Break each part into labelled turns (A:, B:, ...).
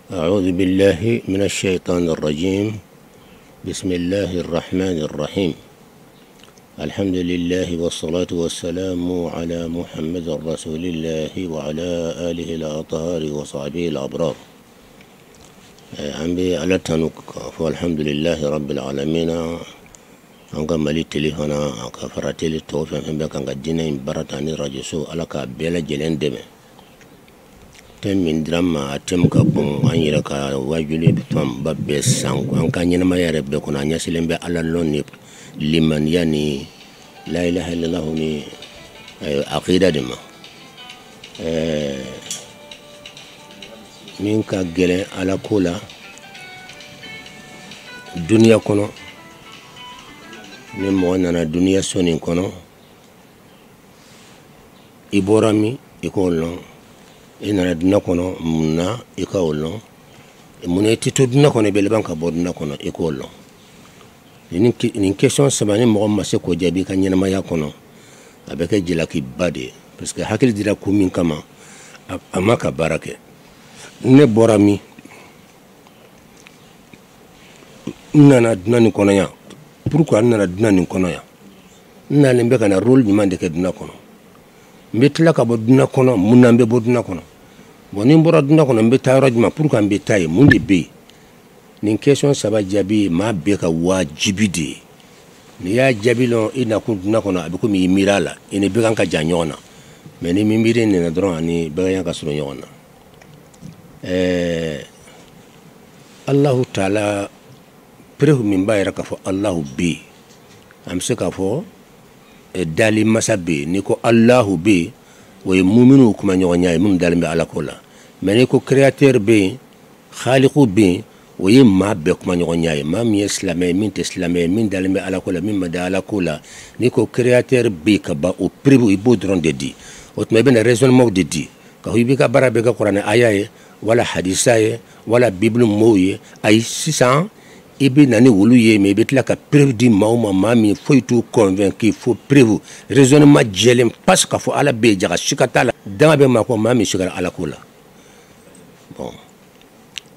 A: أعوذ بالله من الشيطان الرجيم. بسم الله الرحمن الرحيم. الحمد لله والصلاة والسلام على محمد رسول الله وعلى آله الأطهار وصحبه الأبرار. أنبي على تنوك فالحمد لله رب العالمين. أنك مليت لي هنا كفرت لي توفى من بك أنك الدين برتاني رجسو على كابيلا جلين دمي من دراما أتم كبون أن يلك واجولي بفهم بابس أن كان ينما يرب بكون أن يسلم على اللون لمن يعني لا إله إلا الله ني عقيدة دما من كجل على كولا دنيا كنا من موانا دنيا سونين كنا إبورامي يكون لون ina duna kono munna ikawolno mune tito duna kono be leban ka boduna kono ikawolno ni question sabani mo ma se ko jabi kan nyama ya kono abeka jilaki bade parce que hakil dira ko min kama amaka barake ne borami nana duna ni kono ya pourquoi nana duna ni kono ya na lembe kana rôle ni mande ke duna kono mbetla ka boduna kono munambe boduna kono boni mbora duna kono mbeta rajma pour kan betaye mundi be ni question saba jabi ma be ka wajibi de ni ya jabi lo ina ku duna kono abiko mi mirala ene be kan ka janyona mais ni mi mire ni na dron ani be yan ka suro nyona Allah taala prehu min bayra ka fo Allah be am se ka fo dali masabe ni ko Allahu be way mu'minu kuma nyonya mun dalmi ala kola mais ko créateur be khaliqu be way ma be kuma nyonya ma mi islamé min islamé min dalmi ala kola min madala kola ni ko créateur be ka ba o pribu ibo dron de di otme ben raisonnement de di ka hibi ka barabe ka qur'an ayaye wala hadisaye wala bible moye ay 600 ibi nani wulu ye mais betla ka preuve di mauma mami faut tout convaincre qu'il faut preuve raisonnement jelem parce que faut ala be jaga shikatala dama be mako mami shikara ala kula bon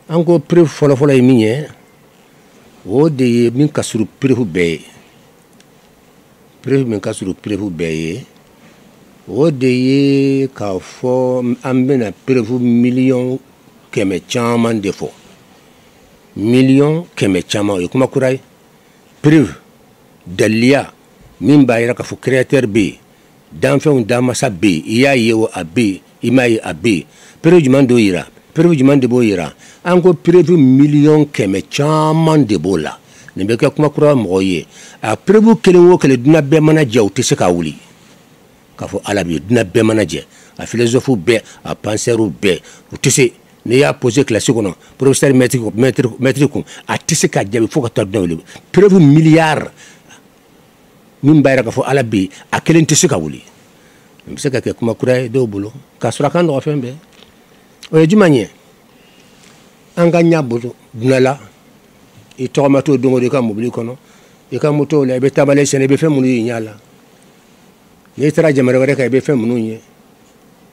A: ango preuve folo folo e minye o de min kasuru preuve min kasuru preuve be o de ye ka fo ambena preuve million keme chaman defo million keme chama e kuma kurai preuve dalia min bayira ka fu créateur be dan fe un dama sa be iya yewo abe imai abe preuve juman do ira preuve juman de boira ango preuve million keme chama de bola ne be ka kuma kura moye a preuve kele wo kele duna be manager o tese ka wuli ka fu ala be duna be manager a philosophe be a penseur be o tese ne y'a posé classique non professeur maître a tissé ka jabi fo ka taddo le preuve milliard min bayra ka fo ala bi a kelen tissé ka wuli mbise ka ke kuma kura do bulo ka sura kan do fembe o jumanye anga nyabuto dunala e tomato dongo de ka mobili kono e ka moto le be tabale sene be fe munu nyala ne tara jamare wore ka be fe munu nye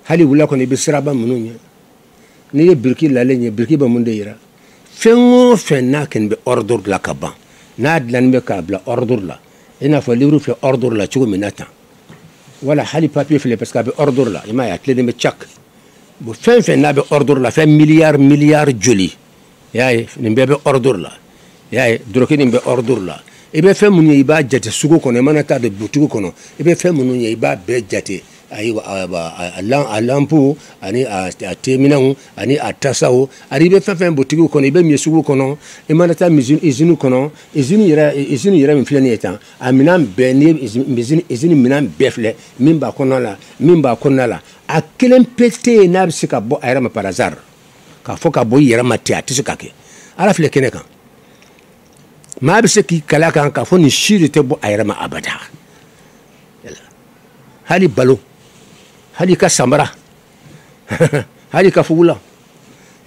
A: hali wula ko ne be siraba munu nye ni ye birki la lenye birki ba munde yira fengo fenna ken be ordre la kaba na dlan be kabla ordre la ina fa livre fe ordre la chugo minata wala hali papier fele parce que be ordre la ima ya tlede me chak bo fenna be ordre la fe milliard joli yaay ni be ordre la yaay droki ni be ordre la e be fe munye iba jate sugo kono manata de butugo kono e be fe munye iba be jate ayiwa alampu ani a teminangu ani a tasao aribe fefen botigu kono ibe miesugu kono imanata izinu kono izinu yera min filani eta aminam beni izinu minam befle mimba kono la a kelen pete na bisika bo ayra ma par hasard ka foka bo yera ma tia tisika ke ala fle kene kan ma bisiki kala kan ka fo ni shirite bo ayra ma abada hali balo hali ka samara hali ka fugula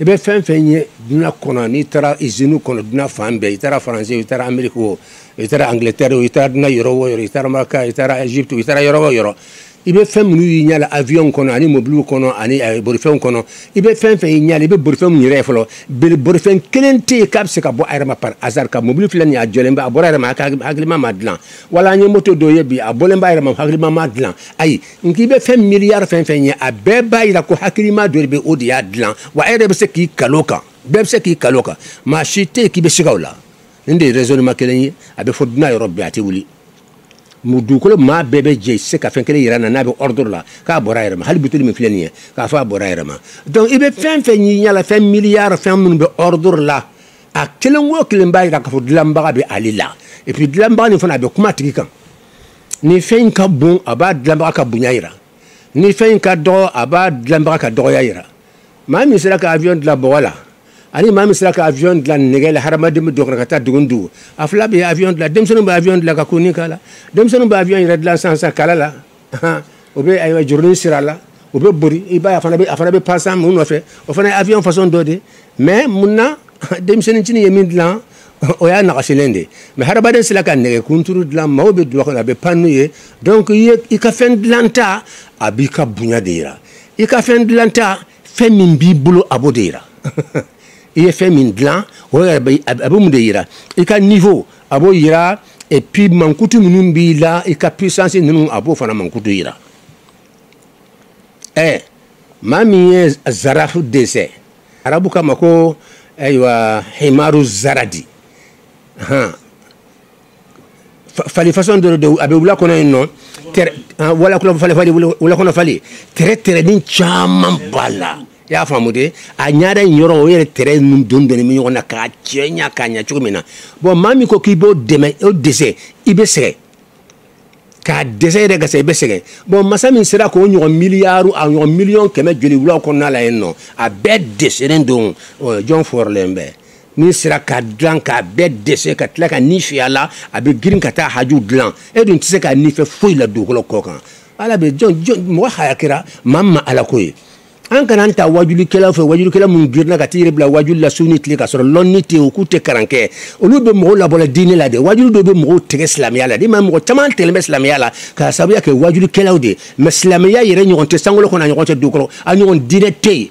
A: ebe fenye duna kono ni tara izinu kono duna fambe itara français itara amerique itara angleterre itara duna euro itara marka itara egypte itara euro i bɛ fɛn minnu y'i ɲɛ la avion kɔnɔ ani mobile kɔnɔ ani bolifɛnw kɔnɔ i bɛ fɛn fɛn y'i ɲɛ la i bɛ bolifɛn min yɛrɛ ye fɔlɔ bolifɛn kelen tɛ yen k'a bɛ se ka bɔ a yɛrɛ ma par hasard ka mobile filɛ nin ye a jɔlen bɛ a bɔra a yɛrɛ ma hakilima ma dilan wala an ye moto dɔw ye bi a bɔlen b'a yɛrɛ ma hakilima ma dilan ayi nka i bɛ fɛn miliyari fɛn fɛn ye a bɛɛ b'a yira ko hakilima dɔ de bɛ o de y'a dilan wa e yɛrɛ bɛ se k'i kalo kan bɛɛ bɛ se k'i kalo kan maa si tɛ yen k'i bɛ siga o la nin de ye raisonnement kelen ye a bɛ fɔ dunan yɔrɔ bɛɛ a tɛ wuli dugukolo maa bɛɛ bɛ jɛ i se ka fɛn kelen yira na n'a bɛ ordre la k'a bɔra a yɛrɛ ma hali buteli min filɛ nin ye k'a fɔ a bɔra a yɛrɛ ma donc i bɛ fɛn fɛn y'i ɲɛ la fɛn miliyari fɛn minnu bɛ ordre la a kelen o kelen b'a yira k'a fɔ dilanbaga bɛ ale la et puis dilanbaga nin fana a bɛ kuma a tigi kan ni fɛn in ka bon a b'a dilanbaga ka bonya yira ni fɛn in ka dɔgɔ a b'a dilanbaga ka dɔgɔya yira maa min sera ka avion dilan bɔgɔ la ani maa min sera ka avion dilan nɛgɛ la hadamaden bɛ dɔ kɔnɔ ka taa dugu ni dugu a fila bɛ avion dilan denmisɛnninw bɛ avion dilan ka koni k'a la denmisɛnninw bɛ avion yɛrɛ dilan sisan kala la o bɛ ayiwa jurunin sira la o bɛ bori i b'a ye a fana bɛ pasan mun nɔfɛ o fana ye avion façon dɔ de mais mun na denmisɛnnincinin ye min dilan o y'a nagasilen de mais hadamaden sera ka nɛgɛ kunturu dilan maaw bɛ dugu kɔnɔ a bɛ pan n'u ye donc i ka fɛn dilan ta a b'i ka bonya de yira i ka fɛn dilan ta fɛn min b'i bolo a b'o de yira i ye fɛn min dilan o yɛrɛ a bɛ mun de yira i ka niveau a b'o yira et puis mankutu minnu b'i la i ka puissance ninnu a b'o fana mankutu yira maa min ye zarafu dɛsɛ arabu kama ko ayiwa himaru zaradi fali façon dɔ de a bɛ wula kɔnɔ yen nɔ wala kɔnɔ fali tɛrɛtɛrɛnin caman b'a la i y'a faamu de a ɲaada in yɔrɔ o yɛrɛ tɛrɛ ninnu don dɔɔnin bɛ ɲɔgɔn na k'a cɛ ɲa k'a ɲa cogo min na bon maa min ko k'i b'o dɛmɛ o dɛsɛ i bɛ sɛgɛn k'a dɛsɛ yɛrɛ ka se i bɛ sɛgɛn bon masa min sera k'o ɲɔgɔn miliyari a ɲɔgɔn miliyɔn kɛmɛ joli wulaw kɔnɔna la yen nɔ a bɛɛ dɛsɛlen don jɔn fɔrɔlen bɛ min sera ka dilan k'a bɛɛ dɛsɛ ka tila ka ni fiyɛ a la a bɛ girin ka taa haju dilan e dun tɛ se ka ni fɛ foyi la dugukolo kɔ kan ala bɛ jɔn mɔgɔ haya kɛra maa min ma ala ko ye an kana an ta wajulikɛlaw fɛ wajulikɛla mun girinna ka t'i yɛrɛ bila wajuli la su ni tile ka sɔrɔ lɔnni tɛ yen u k'u tɛ kalan kɛ olu bɛ mɔgɔw labɔla diinɛ la de wajuli dɔw bɛ mɔgɔw tigɛ silamɛya la de ma mɔgɔ caman tɛlen bɛ silamɛya la k'a sababuya kɛ wajulikɛlaw de mais silamɛya yɛrɛ ɲɔgɔn tɛ sankolo kɔnɔ a ɲɔgɔn tɛ dugukɔrɔ a ɲɔgɔn diinɛ tɛ yen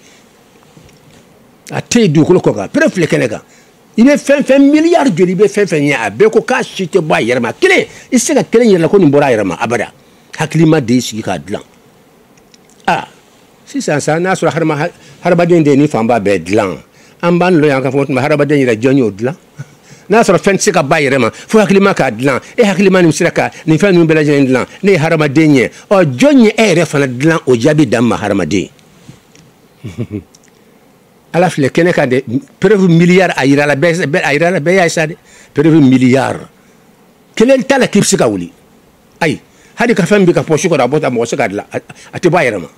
A: a tɛ yen dugukolo kɔ kan pere filɛ kɛnɛ kan i bɛ fɛn fɛn miliyari joli i bɛ fɛn fɛn ɲɛ a bɛɛ ko k'a si tɛ bɔ a yɛrɛ ma kelen i tɛ se ka kelen yɛrɛ la ko nin bɔra a yɛrɛ ma abada hakilima de y'i sigi k'a dilan sisan sa n'a sɔrɔ hadamaden de ye nin fanba bɛɛ dilan an b'an lɔ yan k'a fɔ tuma hadamaden yɛrɛ jɔn y'o dilan n'a sɔrɔ fɛn tɛ se ka ba yɛrɛ ma fo hakilima k'a dilan e hakilima nin sera ka nin fɛn ninnu bɛɛ lajɛlen dilan ne ye hadamaden ye jɔn ye e yɛrɛ fana dilan o jaabi dan ma hadamaden ala filɛ kɛnɛ kan de preuve miliyari a yira la bɛɛ y'a ye sa de preuve miliyari kelen t'a la k'i bɛ se ka wuli ayi hali ka fɛn bɛ ka pɔsi kɔnɔ a bɔ ta mɔgɔ se ka dilan a tɛ bɔ a yɛrɛ ma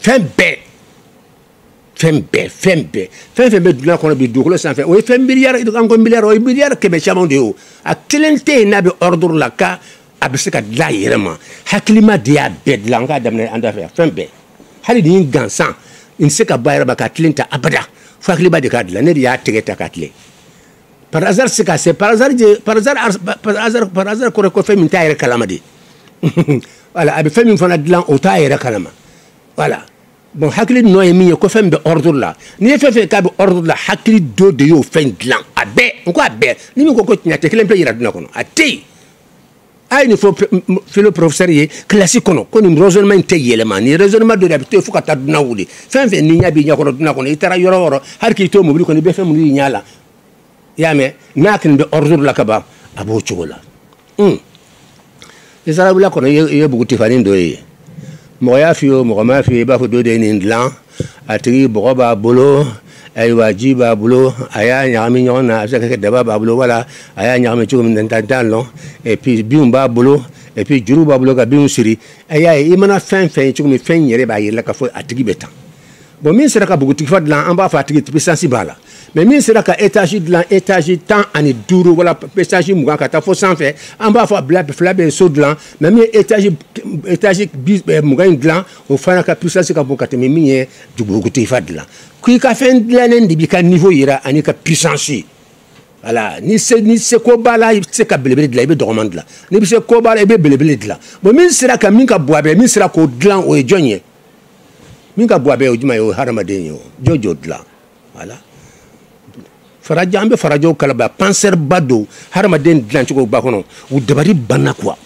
A: fɛn fɛn bɛ dunan kɔnɔ bi dugukolo sanfɛ o ye fɛn miliyari an ko miliyari o ye miliyari kɛmɛ caman de ye o a kelen tɛ yen n'a bɛ ordre la ka a bɛ se ka dilan a yɛrɛ ma hakilima de y'a bɛɛ dilan an k'a daminɛ an da fɛ fɛn bɛɛ hali nin gansan n tɛ se ka ba yɛrɛ ma ka tilen ta abada fo hakilima de k'a dilan ne de y'a tɛgɛ ta k'a tilen par hasard se ka se par hasard kɔrɔ ko fɛn min t'a yɛrɛ kalama de voilà a bɛ fɛn min fana dilan o t'a yɛrɛ kalama voilà bon hakili nɔ ye min ye ko fɛn bɛ ordre la n'i ye fɛn fɛn k'a bɛ ordre la hakili dɔ de y'o fɛn dilan a bɛɛ n ko a bɛɛ ni min ko tiɲɛ tɛ kelen pe yira dunan kɔnɔ a tɛ yen a ye nin fɔ philo professeur ye kilasi kɔnɔ ko nin raisonnement in tɛ yɛlɛma nin raisonnement dɔ de a bɛ to yen fo ka taa dunan wuli fɛn fɛn ni ɲɛ b'i ɲɛ kɔrɔ dunan kɔnɔ i taara yɔrɔ o yɔrɔ hali k'i to mobili kɔnɔ i bɛ fɛn minnu y'i ɲɛ la i y'a mɛn n'a kɔni bɛ ordre la ka ban a b'o cogo la Israël kɔnɔ i ye bugutifani dɔ ye mɔgɔ y'a f'i ye o mɔgɔ m'a f'i ye i b'a fɔ dɔ de ye nin dilan a tigi bɔgɔ b'a bolo ayiwa ji b'a bolo a y'a ɲagami ɲɔgɔn na a bɛ se ka kɛ daba b'a bolo wala a y'a ɲagami cogo min na n t'a dɔn et puis binw b'a bolo et puis juru b'a bolo ka binw siri a y'a ye i mana fɛn fɛn ye cogo min fɛn yɛrɛ b'a yɛrɛ la k'a fɔ a tigi bɛ tan bon min sera ka bugutigifa dilan an b'a fɔ a tigi puissance b'a la mais min sera ka étage dilan étage 15 wala étage 20 ka taa fo sanfɛ an b'a fɔ fila bɛ so dilan mais min ye étage 20 dilan o fana ka puissance ka bon ka tɛmɛ min ye bugutigifa dilan k'i ka fɛn dilannen de b'i ka niveau yira ani ka puissance Voilà, ni se ko bala se ka belebele de la ibe dogman de la ni se ko bala ibe belebele de la bon min sera ka min ka boabe min sera ko dlan o e jonye min ka boabe o juma yo haramaden yo jojo de la voilà faraja ambe farajo kala ba panser bado haramaden dlan ci ko ba kono u dabari banna quoi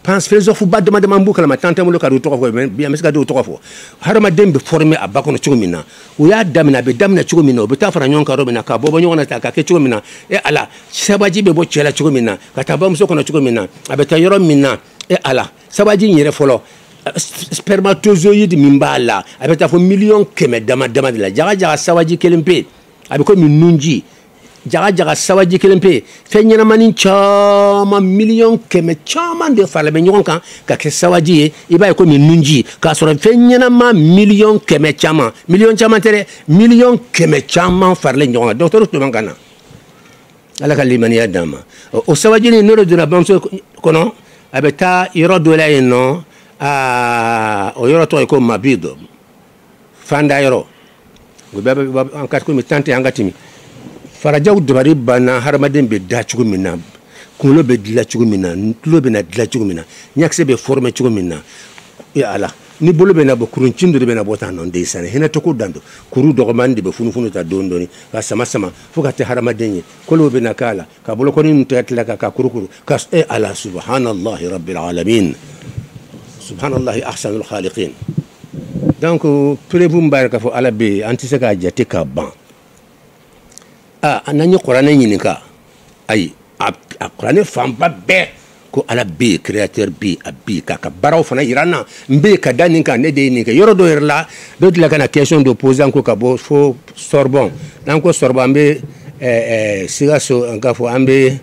A: pense philosophe ba demande mambu kala ma tante mo lo ka do to ko bi am ska do to ko haramaden be formé a ba kono ci ko minna u ya damina be damina ci ko minna o be ta fara nyon ka ro minna ka bobo nyon na ta ka ke ci ko minna e ala sabaji be bo chela ci ko minna ka ta ba mo so kono ci ko minna abe ta yoro minna e ala sabaji nyere folo spermatozoïde mimbala abe ta fo million keme dama de la jaga sabaji kelimpe abe ko min nunji jaga sawaji kelempe fenyana manin chama million keme chama de fala be nyon kan ka ke sawaji iba ko min nunji ka soro fenyana ma million keme chama tere million keme chama farle nyon docteur to mangana ala kalimani adama o sawaji ni noro de la banso kono abeta yoro do la eno o yoro to ko mabido fanda yoro go baba en kat ko mi tante angatimi farajaw dabari bana haramaden be da chugo minna kulo be dila chugo minna tulo be na dila chugo minna nyakse be former chugo minna ya ala ni bolo be na bo kurun cindo be na bota non de sane hena to ko dando kuru do mande be funu ta dondoni ka sama fukate haramaden kolo be na kala ka bolo ko ni to atla ka kuru ka ala subhanallahi rabbil alamin subhanallahi ahsanul khaliqin donc prevum baraka fo ala be antise ka jate ka ban anani qur'an yinika ay qur'an famba be ko ala be créateur be abi ka baraw fana irana mbe ka danin ka ne de ni ka yoro do irla do la kana question de poser encore ka bo fo sorbon nan ko sorbon be sigaso an ka fo ambe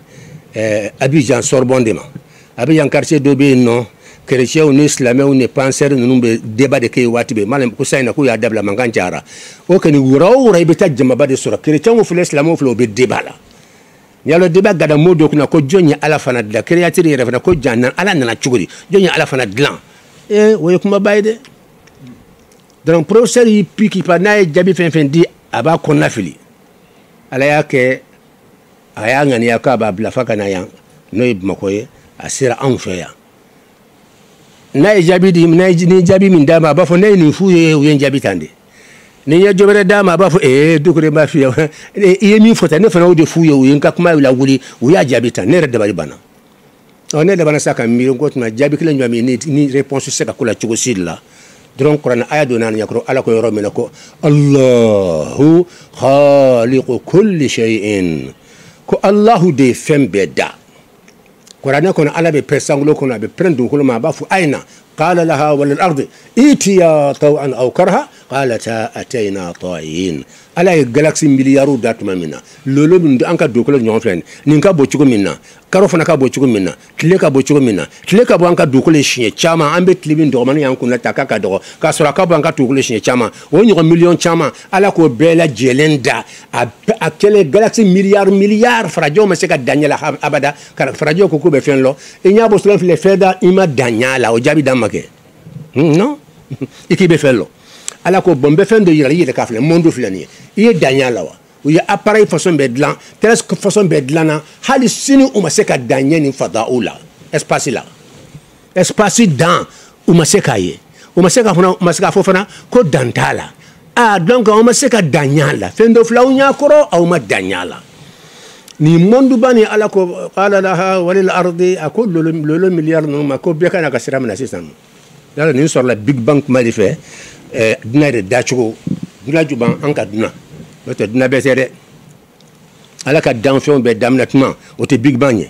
A: Abidjan sorbon de ma Abidjan quartier do be non chrétien ou islamien ou ne penseur nous be débat de kay watibe malam ko sayna ko ya dabla manganjara o kani wuraw ray be tajjama bade sura chrétien ou islamien ou be débat la yalo débat gada modo kuna ko jonya ala fana de la créature yere fana ko janna ala nana chuguri jonya ala fana dlan e woy kuma bayde donc professeur yi piki pa nay jabi fen di aba ko nafili ala yake aya ngani yakaba bla fakana yan noy makoye asira anfeya na jabi di na ni jabi min dama ba fo nay ni fuye yen jabi tande ni ya jobere dama ba fo dukure ma fiya e mi fota ne fana de fuye yen ka kuma la wuli o ya jabi tan ne redda bari bana on ne da bana saka mi ko tuma jabi kila nyami ni réponse se ka kula chugo silla donc qur'an aya do nan yakro ala ko yoro mena ko Allahu khaliqu kulli shay'in ko Allahu de fembeda قرآن كنا على بيرسانغلو كنا بيرندون كل ما بافو أين قال لها وللأرض إيتيا طوعا أو كرها قالتا أتينا طائعين على جالاكسي مليارو دات منا لولو من أنك دوكلو نيون فلان نينكا بوتشوكو منا كاروفنا كا بوتشوكو منا تليكا بوتشوكو منا تليكا بو أنك دوكلو شيء تشاما أمبي تليبين دوغماني يانكونا تاكا كادو كاسورا كابو أنك دوكلو شيء تشاما ونيو مليون تشاما على كو بيلا جيلندا أكيل جالاكسي مليار فراجو مسكا دانيلا أبدا فراجو كوكو بفين لو إنيا بوسلون في الفيدا إما دانيالا وجابي دامكي non iki be fello ala ko bombe fendo yiri de kafle mondo flani iye danya lawa uya appareil façon bedlan presque façon bedlana hali sini umaseka danya ni fadaula espace dans umaseka ye umaseka fona umaseka fofana ko dantala donc umaseka danya la fendo flaunya koro au ma danya la ni mondu bani ala ko qala laha walil ardi akul lolo milliard no ma ko beka na kasira na sisan dala ni sur la big bank ma di fait dina de dachugo dina juban anka dina beto dina besere ala ka danfion be damnatman o te big bang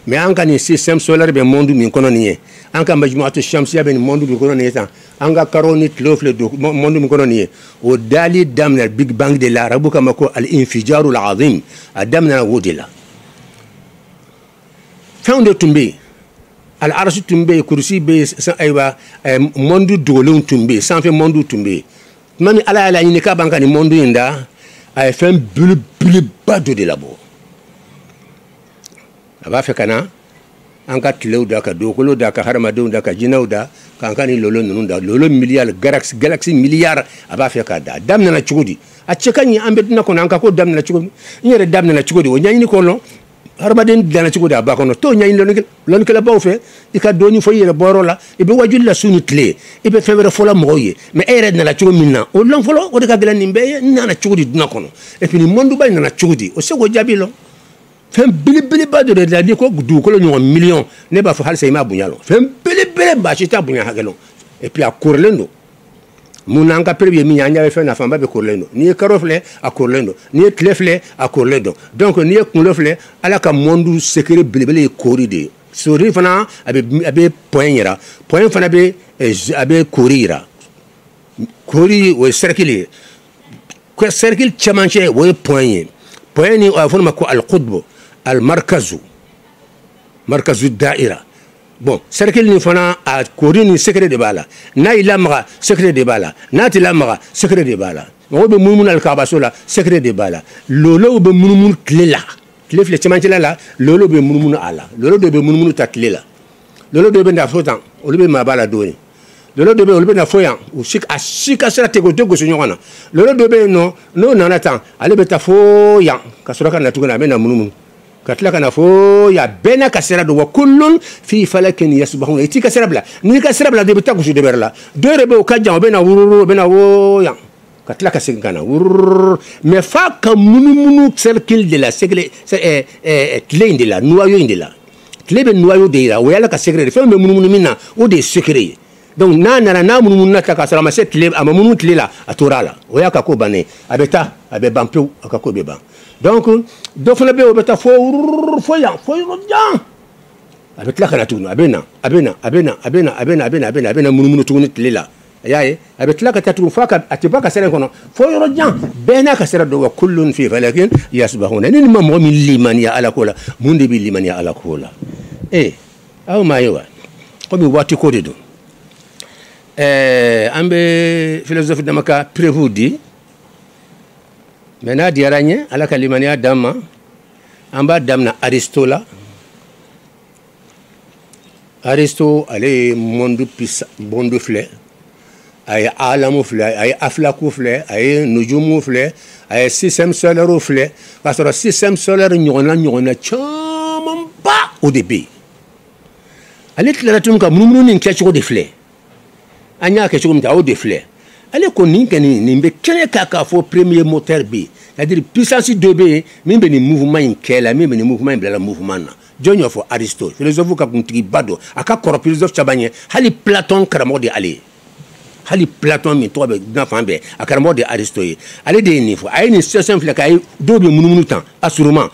A: mais anka ni système solaire be mondu min kono ni anka majmuatu shamsiya be mondu bi kono ni tan anka karoni tlofle do mondu min kono ni o dali damna big bang de l'arabu kama ko al infijaru al azim adamna wudila found tumbe al arsu tumbe kursi be aywa mondu dolon tumbe sans fait mondu tumbe mami ala ni ka banka ni mondu inda ay fem bul bado de labo aba fe kana anka tilewda ka dokolo da ka harma da ka jinawda kan kan ni lolo nunu da lolo milliard galaxy milliard aba fe ka da damna na chugudi a cɛ ka ɲi an bɛ duna kɔnɔ an ka ko daminɛ cogo min n yɛrɛ daminɛ cogo di o ɲɛɲini kɔnɔ hadamaden dilanna cogo di a ba kɔnɔ t'o ɲɛɲini lɔnnikɛlabaw fɛ i ka dɔɔni fɔ i yɛrɛ bɔyɔrɔ la i bɛ wajuli la su ni tile i bɛ fɛn wɛrɛ fɔla mɔgɔw ye mais e yɛrɛ nana cogo min na o lɔn fɔlɔ o de ka gɛlɛn nin bɛɛ ye n nana cogo di duna kɔnɔ et puis nin monduba in nana cogo di o se k'o jaabi lɔ fɛn belebeleba dɔ de la n'i ko dugukolo ɲɔgɔn miliyɔn ne b'a fɔ halisa i m'a bonya lɔ fɛn belebele maa si t'a bonya hakɛ lɔ et puis a korilen don mun n'an ka pere ye min ye an ɲɛ bɛ fɛn na fanba bɛ korilen don n'i ye karo filɛ a korilen don n'i ye tile filɛ a korilen don donc n'i ye kunkolo filɛ ala ka monde secret belebele ye kori de ye sori fana a bɛ point yira point fana bɛ a bɛ kori yira kori o ye cercle ye cercle cɛmancɛ o ye point ye point ni a bɛ fɔ o ma ko al-qutb al-markazu markazu da'ira bon cercle ni fana a kori ni secret de b'a la n'a y'i lamaga secret de b'a la n'a t'i lamaga secret de b'a la mɔgɔw bɛ munumunu alikabaso la secret de b'a la lolow bɛ munumunu tile la tile filɛ cɛmancɛla la lolo bɛ munumunu a la lolo dɔ bɛ munumunu ta tile la lolo dɔ bɛ na fo tan olu bɛ maa b'a la dɔɔni lolo dɔ bɛ yen olu bɛ na fo yan a si ka sira tɛ o tɛ gosi ɲɔgɔn na lolo dɔ bɛ yen nɔ n'o nana tan ale bɛ taa fo yan ka sɔrɔ ka na tuguni a bɛ na munumunu ka tila ka na fo ya bɛɛ n'a ka sira don wa kullun fi falakin yasbahun i t'i ka sira bila n'i ka sira bila de i bɛ taa gosi dɔ wɛrɛ la dɔ yɛrɛ bɛ yen o ka jan o bɛ na wururu o bɛ na wo yan ka tila ka segin ka na wururu mais f'a ka munumunu cercle de la tile in de la noyau in de la tile bɛ noyau de yira o y'ala ka secret de fɛn bɛ munumunu min na o de ye secret ye donc n'a nana n'a munumunu ta ka sɔrɔ a ma se tile a ma munumunu tile la a tora a la o y'a ka ko bannen a bɛ taa a bɛ ban pewu a ka ko bɛ ban donc dɔ fana bɛ yen o bɛ taa fo yan fo yɔrɔ jan a bɛ tila ka na tuguni a bɛ na munumunu tuguni tile la a y'a ye a bɛ tila ka taa tuguni fo a tɛ bɔ a ka sira in kɔnɔ fo yɔrɔ jan bɛɛ n'a ka sira don wa kullun fi falakin yasbahun ni ma mɔgɔ min limaniya ala ko la mun de bɛ limaniya ala ko la aw m'a ye wa komi waati ko de don an bɛ philosophe dama ka prévu di mais n'a diyara n ye ala ka limaniya d'an ma an b'a daminɛ Aristo la Aristo ale ye monde filɛ a ye alamu filɛ a ye afilaku filɛ a ye nujumu filɛ a ye système solaire filɛ k'a sɔrɔ système solaire ɲɔgɔnna camanba o de bɛ yen ale tilara tuguni ka munumunu nin kɛcogo de filɛ an y'a kɛ cogo min ta o de filɛ ale ko nin bɛ kɛnɛ k'a fɔ premier moteur bɛ yen c'est-à-dire puissance dɔ bɛ yen min bɛ nin mouvement in kɛ la min bɛ nin mouvement in bila la mouvement na jɔn y'o fɔ Aristote philosophe ka kuntigiba dɔ a ka kɔrɔ philosophe caman ye hali Platon karamɔgɔ de ale ye hali Platon min tɔgɔ bɛ diɲɛ fan bɛɛ a karamɔgɔ de Aristote ye ale de ye nin fɔ a ye nin situation filɛ k'a ye dɔw bɛ munumunu tan assurément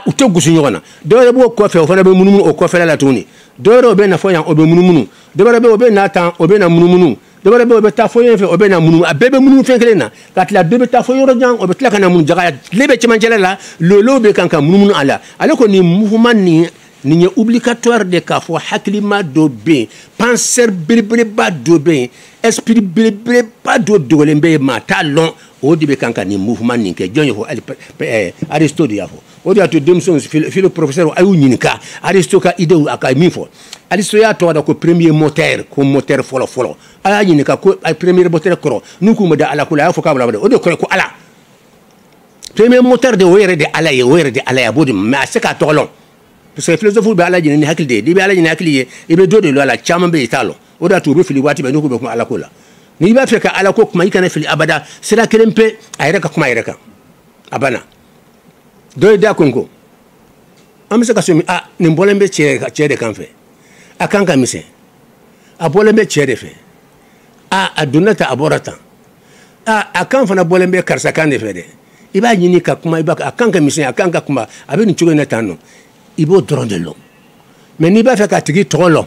A: u tɛ gosi ɲɔgɔn na dɔw yɛrɛ b'o kɔfɛ o fana bɛ munumunu o kɔfɛla la tuguni dɔw yɛrɛ o bɛ na fɔ yan o bɛ munumunu dɔw yɛrɛ bɛ o bɛ na tan o bɛ na munumunu dɔw yɛrɛ bɛ o bɛ taa fɔ yan fɛ o bɛ na munumunu a bɛɛ bɛ munumunu fɛn kelen na ka tila dɔ bɛ taa fɔ yɔrɔ jan o bɛ tila ka na munumunu jaga tile bɛ cɛmancɛla la lolo bɛ kan ka munumunu a la ale ko nin mouvement nin ye obligatoire de k'a fɔ hakilima dɔ bɛ yen penseur belebeleba dɔ bɛ yen esprit belebeleba dɔ dogolen bɛ yen maa t'a lɔn o de bɛ kan ka nin mouvement nin kɛ jɔn ye fɔ Aristote de y'a fɔ o de y'a to denmisɛnw philo professeur a y'u ɲininka Aristote ka idée a ka min fɔ Aristote y'a tɔgɔ da ko premier moteur ko moteur fɔlɔ a y'a ɲininka ko premier moteur kɔrɔ n'u k'u ma da ala ko la a y'a fɔ k'a bala o de kɔrɔ ko ala premier moteur de o yɛrɛ de ala ye a b'o de mais a se k'a tɔgɔ lɔn parce que philosophe bɛ ala ɲini ni hakili de ye n'i bɛ ala ɲini hakili ye i bɛ dɔ de lɔ a la caman bɛ yen i t'a lɔn o de y'a to u bɛ fili waati bɛɛ n'u ko bɛ kuma ala ko la n'i b'a fɛ ka ala ko kuma i kana fili abada sira kelen pe a yɛrɛ ka kuma a yɛrɛ kan a banna dɔ ye da ko an bɛ se ka so min nin bɔlen bɛ cɛ de kan fɛ a kan ka misɛn a bɔlen bɛ cɛ de fɛ a donna tan a bɔra tan a kan fana bɔlen bɛ karisa kan de fɛ dɛ i b'a ɲini ka kuma a kan ka misɛn a kan ka kuma a bɛ nin cogo in na tan nɔ i b'o dɔrɔn de lɔn mais n'i b'a fɛ k'a tigi tɔgɔ lɔn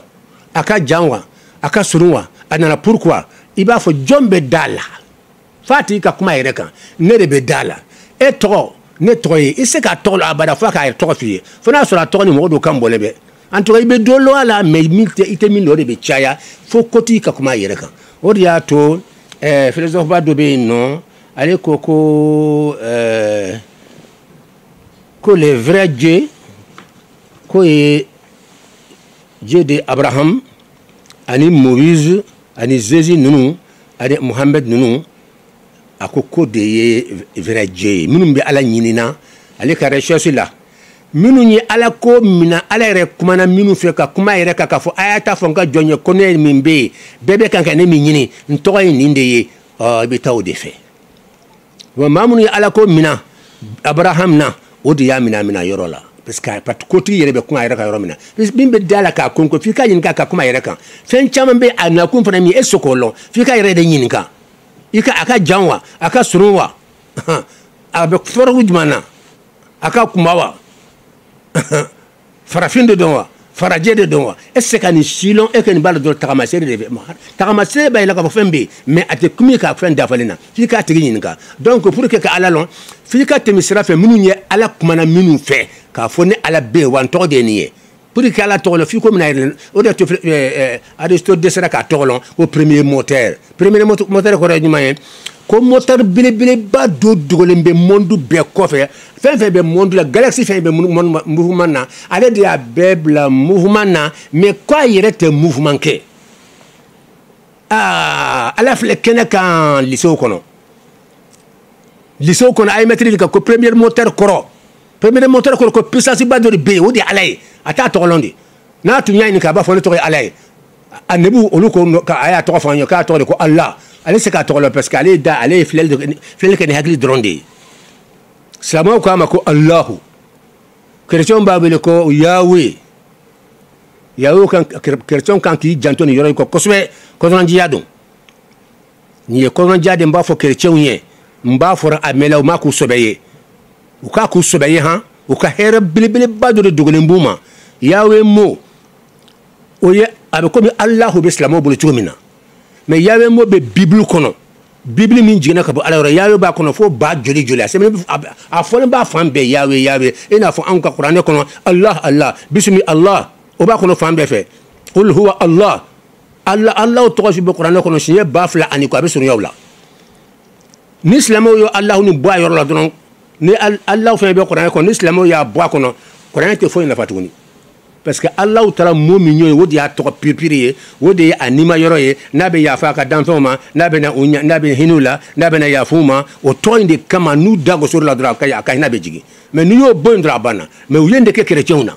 A: a ka jan wa a ka surun wa a nana pourquoi i b'a fɔ jɔn bɛ da la f'a tigi ka kuma a yɛrɛ kan ne de bɛ da la e tɔgɔ ne tɔgɔ ye i se k'a tɔgɔ lɔn abada f'a k'a yɛrɛ tɔgɔ f'i ye fo n'a sɔrɔ a tɔgɔ ni mɔgɔ dɔw kan bɔlen bɛ en tout cas i bɛ dɔ lɔn a la mais i tɛ min dɔn o de bɛ caya fo kotigi ka kuma a yɛrɛ kan o de y'a to philosophe ba dɔ bɛ yen nɔ ale ko les vrais dieux ko ye Dieu de Abraham ani Moïse ani Jésus ninnu ani Mohamed ninnu a ko ko de ye vrai Dieu minnu bɛ Ala ɲinina ale ka recherche la minnu ye Ala ko mina Ala yɛrɛ kumana minnu fɛ ka kuma yɛrɛ kan k'a fɔ a y'a ta fɔ n ka jɔn ye ko ne min bɛ yen bɛɛ bɛ kan ka ne min ɲini n tɔgɔ ye nin de ye i bɛ taa o de fɛ wa maa minnu ye Ala ko mina Abraham na o de y'a mina yɔrɔ la parce que kotigi yɛrɛ bɛ kuma a yɛrɛ ka yɔrɔ min na min bɛ da la k'a konko f'i ka ɲininka ka kuma a yɛrɛ kan fɛn caman bɛ a nakun fana min e sɔn k'o lɔn f'i ka yɛrɛ de ɲininka a ka jan wa a ka surun wa a bɛ fɔrɔgu jumɛn na a ka kunba wa farafin de dɔn wa farajɛ de dɔn wa e se ka nin si lɔn e ka nin b'a la dɔrɔn tagamasere de fɛ tagamasere b'a yɛlɛ k'a fɔ fɛn bɛ yen mais a tɛ kun k'a fɛn dafalen na f'i k'a tigi ɲininka donc pour que ka Ala lɔn f'i ka tɛmɛ sira fɛ minnu ye Ala kumana minnu fɛ k'a fɔ ni Ala bɛ yen wa n tɔgɔ de ye nin ye pour que Ala tɔgɔ lɔn f'i ko mina yɛrɛ o de to Aristote dɛsɛra k'a tɔgɔ lɔn ko premier moteur kɔrɔ ye jumɛn ye ko moteur belebeleba dɔ dogolen bɛ monde bɛɛ kɔfɛ fɛn fɛn bɛ monde la galaxie fɛn bɛ mouvement na ale de y'a bɛɛ bila mouvement na mais k'a yɛrɛ tɛ mouvement kɛ Ala filɛ kɛnɛ kan lycée kɔnɔ a ye maîtrise kan ko premier moteur kɔrɔ ko puissance ba dɔ de bɛ yen o de ye Ala ye a t'a tɔgɔ lɔn de n'a tun y'a ɲini k'a b'a fɔ ne tɔgɔ ye Ala ye a nebu olu ko a y'a tɔgɔ fɔ an ye k'a tɔgɔ de ko Allah ale se k'a tɔgɔ lɔn parce que ale ye filɛli kɛ ni hakili dɔrɔn de ye silamɛw k'a ma ko Allahu chrétiens b'a wele ko Yahweh kan chrétien kan k'i janto nin yɔrɔ in kɔ kosɛbɛ kɔnɔnajiya don nin ye kɔnɔnajiya de n b'a fɔ chrétiens ye n b'a fɔra a mɛn la u ma k'u sɛbɛ ye u k'a k'u sɛbɛ ye han u ka hɛrɛ belebeleba dɔ de dogolen b'u ma Yahweh mo o ye a bɛ komi Allahu bɛ silamɛw bolo cogo min na mais Yahweh mo bɛ Bible kɔnɔ Bible min jiginna ka bɔ Ala yɔrɔ Yahweh b'a kɔnɔ fo ba joli a fɔlen b'a fan bɛɛ Yahweh i n'a fɔ anw ka kuranɛ kɔnɔ Allah bisimi Allah o b'a kɔnɔ fan bɛɛ fɛ qul huwa Allah tɔgɔ si bɛ kuranɛ kɔnɔ siɲɛ 2000 ani kɔ a bɛ surunya o la ni silamɛw ye Allahu ni bɔ a yɔrɔ la dɔrɔn ni Allah fɛnɛ bɛ kuranɛ kɔnɔ ni silamɛw y'a bɔ a kɔnɔ kuranɛ tɛ foyi nafa tuguni parce que Allah taara mo min ye o de y'a tɔgɔ piripiri ye o de ye a nima yɔrɔ ye n'a bɛ yafa a ka danfɛnw ma n'a bɛ hinɛ u la n'a bɛna yafa u ma o tɔgɔ in de kama n'u da gosora la dɔrɔn a ka hinɛ bɛ jigin mais n'i y'o bɔ yen dɔrɔn a banna mais u ye nin de kɛ chrétiens na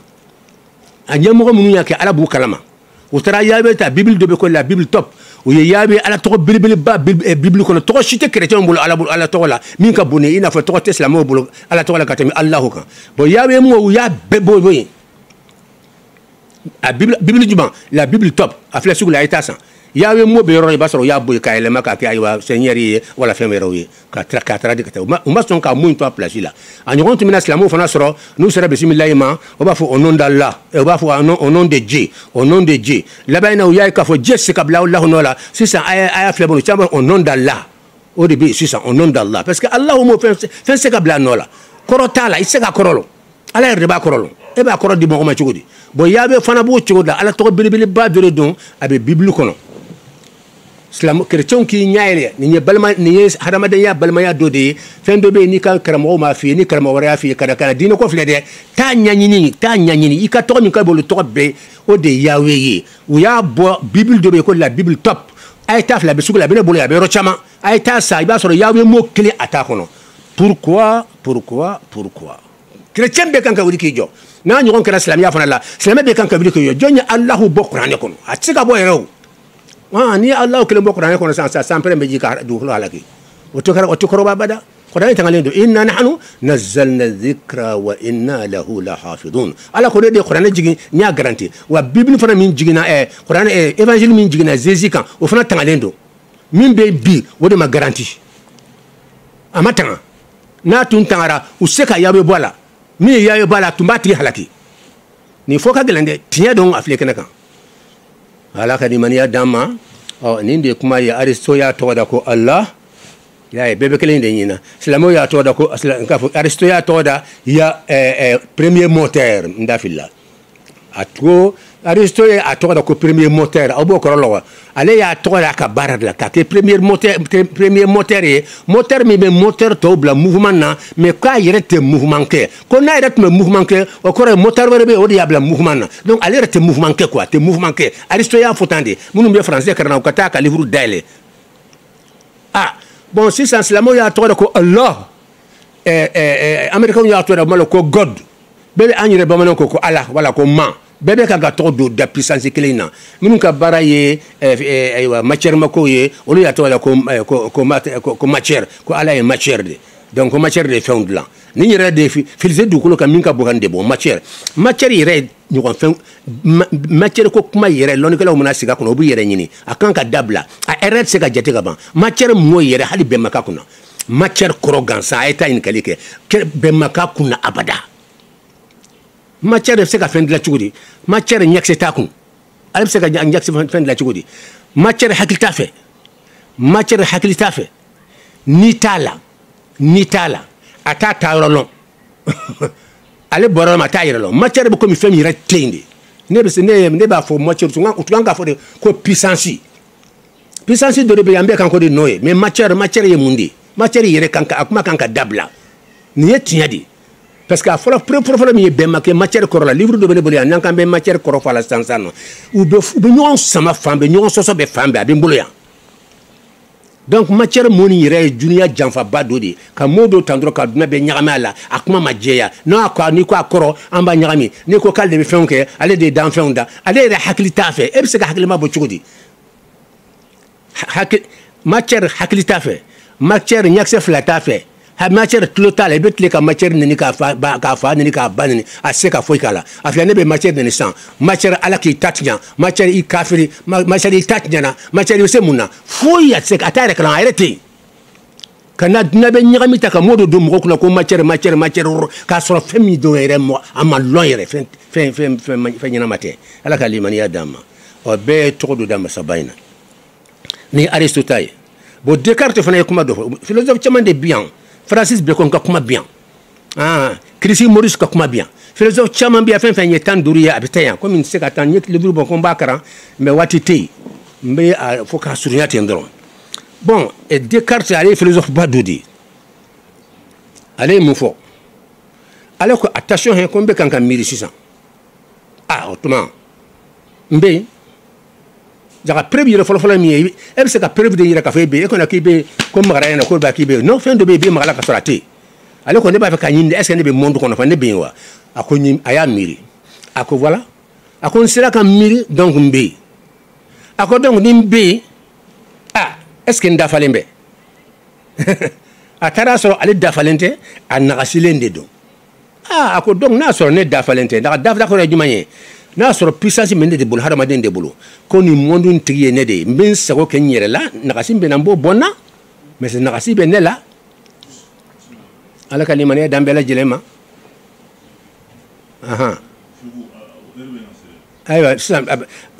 A: a ɲɛmɔgɔ minnu y'a kɛ Ala b'u kalama u taara Yahweh ta Bible dɔ bɛ ko la Bible top u ye Yahweh Ala tɔgɔ belebeleba Bible kɔnɔ tɔgɔ si tɛ chrétiens bolo Ala tɔgɔ la min ka bon i n'a fɔ tɔgɔ tɛ silamɛw bolo Ala tɔgɔ la ka tɛmɛ Allahu kan bon Yahweh mun u y'a bɛɛ bɔ yen a Bible jumɛn la Bible top a filɛ sugu la a ye taa san Yahweh mo bɛ yɔrɔ i b'a sɔrɔ u y'a bɔ yen k'a yɛlɛma k'a kɛ ayiwa Seigneur ye wala fɛn wɛrɛw ye k'a taara di ka taa u ma sɔn k'a mun to a place la a ɲɔgɔn tun bɛna silamɛw fana sɔrɔ n'u sera bisimilayi ma o b'a fɔ au nom d'Allah u b'a fɔ au nom de Dieu laban in na u y'a ye k'a fɔ Dieu se ka bila Allahu nɔ la sisan a y'a filɛ bolo caman au nom d'Allah o de bɛ yen sisan au nom d'Allah parce que Allahu mo fɛn se ka bila a nɔ la kɔrɔ t'a la i se ka kɔrɔ lɔn Ala yɛrɛ de b'a kɔrɔ lɔn e b'a kɔrɔ di mɔgɔ ma cogo di bon Yahweh fana b'o cogo la Ala tɔgɔ belebeleba dɔ de don a bɛ Bible kɔnɔ chrétiens k'i ɲɛ yɛlɛ nin ye hadamadenya balimaya dɔ de ye fɛn dɔ bɛ yen n'i ka karamɔgɔw m'a f'i ye ni karamɔgɔ wɛrɛ y'a f'i ye ka na diinɛ ko filɛ dɛ taa ɲɛɲini i ka tɔgɔ min ka bolo tɔgɔ bɛɛ o de ye Yahweh ye u y'a bɔ Bible dɔ bɛ yen ko la Bible top a ye taa fila a bɛ sugu la a bɛ ne bolo a bɛ yɔrɔ caman a ye taa sa i b'a sɔrɔ Yahweh mo kelen a t'a kɔnɔ pourquoi chrétien bɛɛ kan ka wuli k'i jɔ n'a ɲɔgɔn kɛra silamɛya fana la silamɛ bɛɛ kan ka wuli k'i jɔ jɔn ye Allahu bɔ kuranɛ kɔnɔ a tɛ se ka bɔ yɛrɛ o ni Allahu kelen bɔ kuranɛ kɔnɔ sisan sanpɛrɛn bɛ ji ka dugukolo halaki o tɛ kɔrɔba bada kuranɛ tangalen don inna nahnu nazzalna dhikra wa inna lahu lahafidun Ala ko ne de kuranɛ jigin n y'a garanti wa Bible fana min jiginna kuranɛ évangile min jiginna Jésus kan o fana tangalen don min bɛ bi o de ma garanti a ma tanga n'a tun tangara u se ka Yahweh bɔ a la min ye Yahweh bɔ a la tun b'a tigi halaki nin fɔ ka gɛlɛn dɛ tiɲɛ don a filɛ kɛnɛ kan Ala ka limaniya d'an ma nin de kuma ye Aristote y'a tɔgɔ da ko Allah y'a ye bɛɛ bɛ kelen de ɲina silamɛw y'a tɔgɔ da ko k'a fɔ Aristote y'a tɔgɔ da premier moteur n da fili la a to Aristote a tɔgɔ da ko premier moteur aw b'o kɔrɔ la wa ale y'a tɔgɔ da a ka baara de la k'a kɛ premier moteur ye moteur min bɛ moteur tɔw bila mouvement na mais k'a yɛrɛ tɛ mouvement kɛ ko n'a yɛrɛ tun bɛ mouvement kɛ o kɔrɔ ye moteur wɛrɛ bɛ yen o de y'a bila mouvement na donc ale yɛrɛ tɛ mouvement kɛ quoi a tɛ mouvement kɛ Aristote y'a fɔ tan de minnu bɛ français kalan na u ka taa ka livre dayɛlɛ bon sisan silamɛw y'a tɔgɔ de ko Allah américains y'a tɔgɔ de malo ko God bɛɛ bɛ an yɛrɛ bamananw ko Allah wala ko ma bɛɛ bɛ ka tɔgɔ don da puissance kelen in na minnu ka baara ye matière mako ye olu y'a tɔgɔ la ko matière ko Allah ye matière de donc ko matière de fɛnw dilan ni yɛrɛ de filise dugukolo kan min ka bon kan de bon matière yɛrɛ ɲɔgɔn fɛn matière ko kuma yɛrɛ lɔnnikɛlaw mana sigi a kɔnɔ u bɛ yɛrɛ ɲini a kan ka dabila a yɛrɛ tɛ se ka jate ka ban matière mɔɔ yɛrɛ hali bɛn ma k'a kunna matière kɔrɔ gansan a ye taa ɲininkali kɛ bɛn ma k'a kunna abada matière bɛ se ka fɛn dilan cogo di matière ɲɛkisɛ t'a kun ale bɛ se ka ɲɛkisɛ fɛn dilan cogo di matière hakili t'a fɛ matière hakili t'a fɛ n'i t'a la a t'a ta yɔrɔ lɔn ale bɔra yɔrɔ ma a t'a yɛrɛ lɔn matière bɛ komi fɛn min yɛrɛ tɛ yen de ne b'a fɔ matière u tun kan k'a fɔ de ko puissance dɔ de bɛ yen an bɛɛ kan ko de nɔ ye mais matière ye mun de ye matière yɛrɛ a kuma kan ka dabila nin ye tiɲɛ de ye parce que a fɔlɔ min ye bɛnba kɛ matière kɔrɔ la livre dɔ bɛ ne bolo yan n'an k'an bɛ matière kɔrɔ fɔ a la sisan nɔ u bɛ ɲɔgɔn sama fan bɛɛ ɲɔgɔn sɔsɔ bɛ fan bɛɛ a bɛ n bolo yan donc matière mɔni yɛrɛ ye duniya janfaba dɔ de ye ka mɔɔ dɔw tan dɔrɔn ka dunan bɛɛ ɲagami a la a kuma ma jɛya n'i ko a kɔrɔ an b'a ɲagami n'i ko k'ale de bɛ fɛnw kɛ ale de ye danfɛnw da ale yɛrɛ hakili t'a fɛ e bɛ se ka hakilima bɔ cogo di matière hakili t'a fɛ matière ɲɛkisɛ fila t'a fɛ matière tulo t'a la i bɛ tile ka matière neni k'a fa neni k'a ba neni a se ka foyi k'a la a fɛ ne bɛ matière neni san matière ala k'i ta tiɲɛ matière i kafiri matière i ta tiɲɛna matière i bɛ se mun na foyi a tɛ se a t'a yɛrɛ kalan a yɛrɛ tɛ yen ka na dunan bɛ ɲagami ta ka mɔɔ dɔ don mɔgɔ kunna ko matière k'a sɔrɔ fɛn min dɔn yɛrɛ a ma lɔn yɛrɛ fɛn ɲɛnama tɛ ala ka limaniya d'an ma ɔ bɛɛ ye tɔgɔ dɔ da masaba in na ni Aristote ta ye bon Descartes fana ye kuma dɔ fɔ philosophe caman de bi yan Francis Bacon ka kuma bi yan Christie Maurice ka kuma bi yan philosophe caman bi yan fɛn fɛn ye 15 ye a bɛ taa yan komi n tɛ se ka taa n ye livre bɔ ko n b'a kalan mais waati tɛ yen n bɛ fɔ k'a surunya ten dɔrɔn bon Descartes ale ye philosophe ba dɔ de ye ale ye mun fɔ ale ko attention hɛ ko n bɛ kan ka miiri sisan o tuma n bɛ yen jaga preuve yɛrɛ fɔlɔfɔlɔ min ye e bɛ se ka preuve de yɛrɛ k'a fɔ e bɛ yen e kɔni k'i bɛ ko magara ɲɛna ko b'a k'i bɛ yen non fɛn dɔ bɛ yen i bɛ magala ka sɔrɔ a tɛ yen ale ko ne b'a fɛ ka ɲini est ce que ne bɛ monde kɔnɔ fana ne bɛ yen wa a ko a y'a miiri a ko voilà a ko n sera ka miiri donc n bɛ yen a ko donc ni n bɛ yen est ce que n dafalen bɛ a taara sɔrɔ ale dafalen tɛ a nagasilen de don a ko donc n'a sɔrɔ ne dafalen tɛ dafa kɔrɔ ye jumɛn ye n'a sɔrɔ puissance min ne de bolo hadamaden de bolo ko nin monde tigi ye ne de ye n bɛ n sago kɛ n yɛrɛ la nagasi bɛ na n b'o bɔ n na mais nagasi bɛ ne la ala ka limaniya d'an bɛɛ lajɛlen ma ayiwa sisan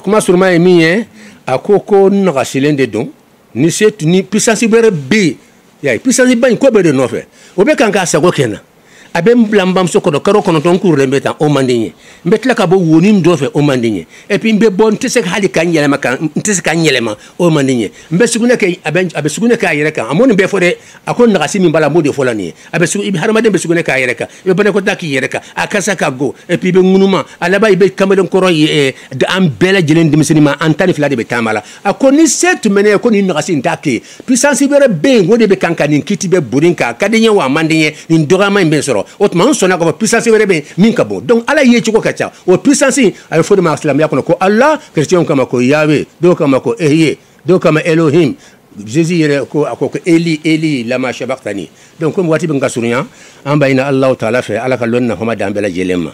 A: kuma suruma ye min ye a ko nagasilen de don ni puissance wɛrɛ bɛ yen puissance ba in ko bɛ de nɔfɛ o bɛ kan k'a sago kɛ n na a bɛ n bila n bamuso kɔrɔ kalo 9 kurulen bɛ tan o man di n ye n bɛ tila ka bɔ wonin dɔ fɛ o man di n ye et puis n bɛ bɔ n tɛ se hali ka n tɛ se ka n yɛlɛma o man di n ye n bɛ sugunɛ kɛ a bɛ sugunɛ kɛ a yɛrɛ kan a m'o nin bɛɛ fɔ dɛ a ko nagasi min b'a la n b'o de fɔ la nin ye hadamaden bɛ sugunɛ kɛ a yɛrɛ kan i bɛ banakɔtaa k'i yɛrɛ kan a kasa ka go et puis i bɛ ŋunuma a laban i bɛ kamalen kɔrɔ ye an bɛɛ lajɛlen denmisɛnnin ma an 12 de bɛ taama la a ko ni se tun bɛ ne ye ko nin nagasi in t'a kɛ puissance wɛrɛ bɛ yen o de bɛ kan ka nin kiti bɛ boli kan a ka di n ye wa a man di n ye nin dɔgɔyama in bɛ sɔrɔ o tuma an sɔnna ka fɔ puissance wɛrɛ bɛ yen min ka bon donc ala ye cogo ka ca o puissance a bɛ fɔ de ma silamɛya kɔnɔ ko Allah chrétien kama ko Yahweh dɔw kama ko Ehyeh dɔw kama Elohim Jésus yɛrɛ ko a ko Eli lama sabachthani donc comme waati bɛ ka surunya an b'a ɲini Alahu taala fɛ ala ka lɔnni nafama d'an bɛɛ lajɛlen ma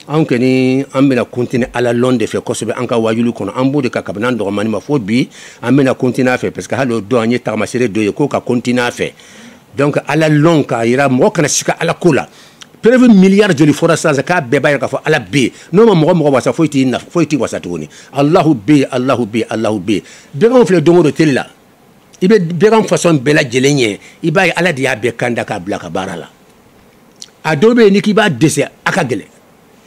A: an kɔni an bɛna continuer ala lɔn de fɛ kosɛbɛ an ka wajulu kɔnɔ an b'o de ka kabini an dɔgɔmani ma fo bi an bɛna continuer a fɛ parce que hali o don an ye tagamasere dɔ ye k'o ka continuer a fɛ donc ala lɔn k'a yira mɔgɔ kana sika ala ko la preuve milliard joli fɔra sisan k'a bɛɛ b'a yira k'a fɔ ala bɛ yen n'o ma mɔgɔ wasa foyi t'i wasa tuguni Allahu bɛ yen Allahu bɛ yen Allahu bɛ yen bɛɛ filɛ don o don teli la i bɛ bɛɛ façon bɛɛ lajɛlen ye i b'a ye ala de y'a bɛɛ kan da k'a bila ka baara la a dɔw bɛ yen ni k'i b'a dɛsɛ a ka gɛlɛn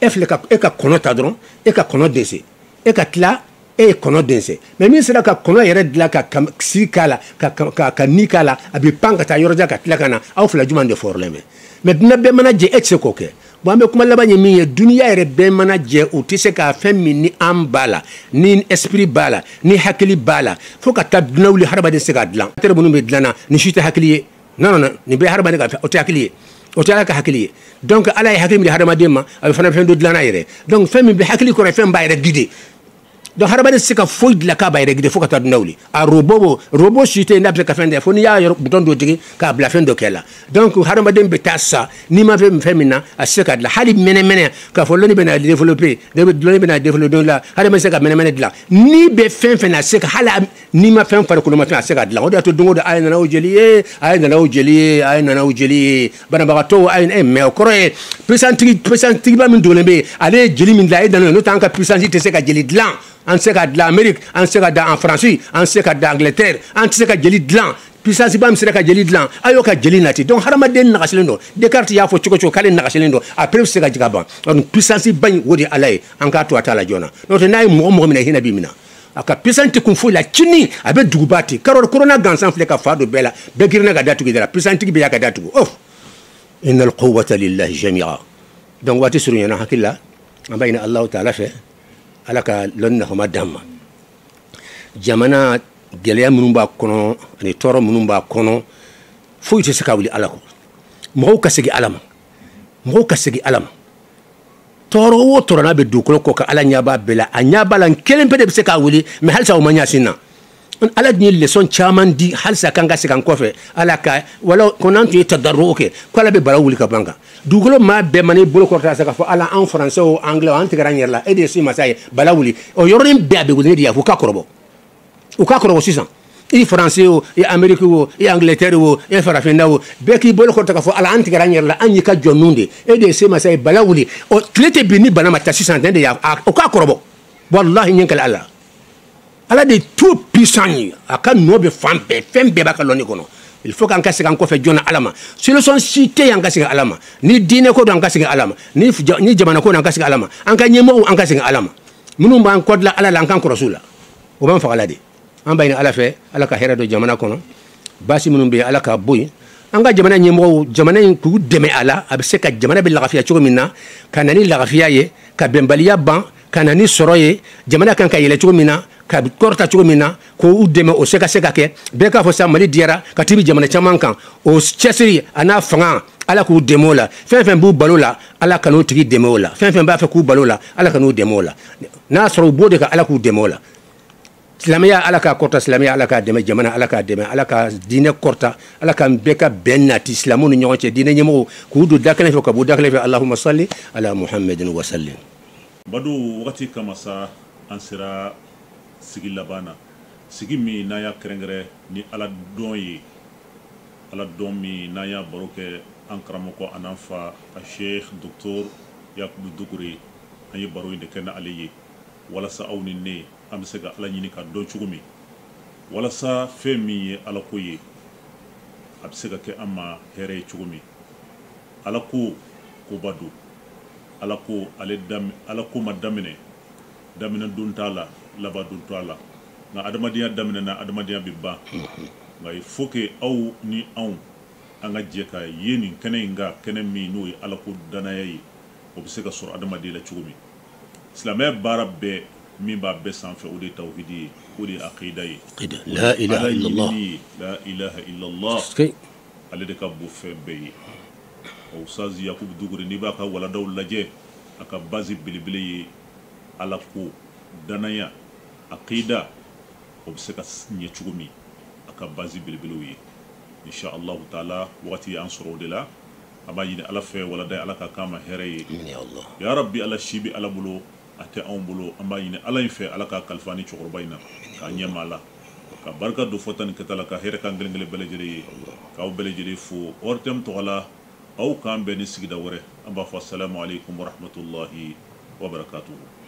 A: e filɛ e ka kɔnɔ ta dɔrɔn e ka kɔnɔ dɛsɛ e ka tila e ye kɔnɔ dɛsɛ mais min sera ka kɔnɔ yɛrɛ dilan ka sigi k'a la ka ni k'a la a bɛ pan ka taa yɔrɔ jan ka tila ka na aw fila jumɛn de fɔrɔlen bɛ mais dunan bɛɛ mana jɛ e tɛ se k'o kɛ bon an bɛ kuma laban ye min ye duniya yɛrɛ bɛɛ mana jɛ u tɛ se k'a fɛn min ni an b'a la ni esprit b'a la ni hakili b'a la fo ka taa dunan wuli hadamaden se k'a dilan tɛrɛ minnu bɛ dilanna ni si tɛ hakili ye non non nin bɛɛ hadamaden ka fɛn o tɛ hakili ye o tɛ ala ka hakili ye donc ala ye hakili min di hadamaden ma a bɛ fana fɛn dɔ dilanna yɛrɛ donc fɛn min bɛ hakili kɔrɔ fɛn b'a yɛrɛ guider donc hadamaden se ka foyi dilan k'a b'a yɛrɛ guider fo ka taa dunan wuli a robot si tɛ yen n'a bɛ se ka fɛn dɛ fo n'i y'a yɔrɔ bouton dɔ digi k'a bila fɛn dɔ kɛ la donc hadamaden bɛ taa sa n'i ma fɛn min na a se ka dilan hali mɛnɛmɛnɛ k'a fɔ lɔnni bɛ na développer lɔnni bɛ na développer don la hadamaden se ka mɛnɛmɛnɛ dilan n'i bɛ fɛn fɛn na a se ka hali n'i ma fɛn farikolo ma fɛn a se ka dilan o de y'a to don o don a ye nana o jeli ye a ye nana o jeli ye a ye nana o jeli ye banabagatɔw a ye mais o kɔrɔ ye puissance-tigiba min dogolen bɛ yen ale ye jeli min dilan e dan n'o tɛ an ka puissance tɛ se ka jeli dilan an tɛ se ka dilan Amérique an tɛ se ka dilan en France an tɛ se ka dilan Angleterre an tɛ se ka jeli dilan puissance ba min sera ka jeli dilan a y'o ka jeli nati donc hadamaden nagasilen don Descartes y'a fɔ cogo k'ale nagasilen don a preuve se ka jigin ka ban donc puissance ba in o de ala ye an k'a to a t'a la joona n'o tɛ n'a ye mɔgɔ minɛ hinɛ b'i minɛ a ka puissance tɛ kun foyi la cini a bɛ duguba ten corona gansan filɛ ka fa don bɛɛ la bɛɛ girinna ka datugu de la puissance tigi bɛ y'a ka datugu innal quwwata lillahi jami'a donc waati surunyana hakili la an b'a ɲini Alahu taala fɛ ala ka lɔnni nafama d'an ma jamana gɛlɛya minnu b'a kɔnɔ ani tɔɔrɔ minnu b'a kɔnɔ foyi tɛ se ka wuli ala kɔ mɔgɔw ka segin ala ma mɔgɔw ka segin ala ma tɔɔrɔ o tɔɔrɔ n'a bɛ dugukolo kɔ ka ala ɲɛ b'a bɛɛ la a ɲɛ b'a la kelen pe de bɛ se k'a wuli mais halisa o ma ɲa sin na ala dun ye leçon caman di halisa kan ka segin an kɔfɛ ala ka wala ko n'an tun ye tadarruw kɛ ko ala bɛ bala wuli ka ban kan dugukolo maa bɛɛ ma n'i bolo kɔrɔta sa k'a fɔ ala an français o anglais o an tigɛra an yɛrɛ la e de ye si masa ye bala wuli o yɔrɔnin bɛɛ a bɛ wuli ne de y'a fɔ k'a kɔrɔbɔ u k'a kɔrɔbɔ sisan i français o i Amérique o i Angleterre o i farafinna o bɛɛ k'i bolo kɔrɔta k'a fɔ ala an tigɛra an yɛrɛ la an y'i ka jɔnninw de e de ye se masa ye bala wuli o tile tɛ bin ni bana ma ta sisan ne de y'a o k'a kɔrɔbɔ wallahi ɲɛ kɛlɛ ala ala de tout puissant ye a ka nɔ bɛ fan bɛɛ fɛn bɛɛ b'a ka lɔnni kɔnɔ il faut qu'an ka segin an kɔfɛ joona ala ma solution si tɛ yen an ka segin ala ma ni diinɛ ko don an ka segin ala ma ni jamana ko don an ka segin ala ma an ka ɲɛmɔgɔw an ka segin ala ma minnu b'an kɔdila ala la an k'an kɔlɔsi u la o b'an faga la de an b'a ɲini ala fɛ ala ka hɛrɛ don jamana kɔnɔ baasi minnu bɛ yen ala ka bɔ yen an ka jamana ɲɛmɔgɔw jamana in k'u dɛmɛ a la a bɛ se ka jamana bɛ lafiya cogo min na ka na ni lafiya ye ka bɛnbaliya ban ka na ni sɔrɔ ye jamana kan ka yɛlɛ cogo min na ka kɔrɔta cogo min na k'u dɛmɛ o se ka kɛ bɛɛ k'a fɔ sa mali diyara ka tibi jamana caman kan o cɛsiri a n'a fanga ala k'u dɛmɛ o la fɛn fɛn b'u balo la ala ka n'u tigi dɛmɛ o la fɛn fɛn b'a fɛ k'u balo la ala ka n'u dɛmɛ o la n'a sɔrɔ u b'o de ka ala k'u dɛmɛ o la silamɛya ala k'a kɔrɔta silamɛya ala k'a dɛmɛ jamana ala k'a dɛmɛ ala ka diinɛ kɔrɔta ala ka bɛɛ ka bɛn nati silamɛw ni ɲɔgɔn cɛ diinɛ ɲɛmɔgɔw k'u don da kelen fɛ ka bɔ da kelen fɛ allahumma salli ala muhammadin wa sallim
B: badu wagati kama sa an sera sigi laban na sigi min n'an y'a kɛrɛnkɛrɛn ni ala dɔn ye ala dɔn min n'an y'a baro kɛ an karamɔgɔ a n'an fa a sheikh docteur yakubu dukure an ye baro in de kɛ n'ale ye walasa aw ni ne an bɛ se ka ala ɲini ka dɔn cogo min walasa fɛn min ye ala ko ye a bɛ se ka kɛ an ma hɛrɛ ye cogo min ala ko koba don ala ko ala ko ma daminɛ don t'a la laban don t'a la nka adamadenya daminɛna adamadenya bɛ ban nka il faut que aw ni anw an ka jɛ ka ye nin kɛnɛ in ka kɛnɛ min n'o ye ala ko danaya ye o bɛ se ka sɔrɔ adamadenya la cogo min silamɛya baara bɛɛ min b'a bɛɛ sanfɛ o de ye tawhidi ye o de ye akida ye
A: la ilaha illallah
B: la ilaha illallah ale de ka bon fɛn bɛɛ ye o usazi yakubu dugure n'i b'a ka waladaw lajɛ a ka base belebele ye ala ko danaya akida o bɛ se ka ɲɛ cogo min a ka base belebelew ye insha allahu taala wagati y'an sɔrɔ o de la a b'a ɲini ala fɛ walada ala ka k'an ma hɛrɛ ye ya rabbi ala si bɛ ala bolo a tɛ anw bolo an b'a ɲini ala in fɛ ala ka kalifa ni cɛkɔrɔba in na k'a ɲɛma la ka barika don fɔta ni kɛta la ka hɛrɛ kan kelen kelen bɛɛ lajɛlen ye k'aw bɛɛ lajɛlen fo ORTM tɔgɔ la aw k'an bɛn ni sigida wɛrɛ an b'a fɔ assalamu alaikum wa rahmatullahi wa barakatuhu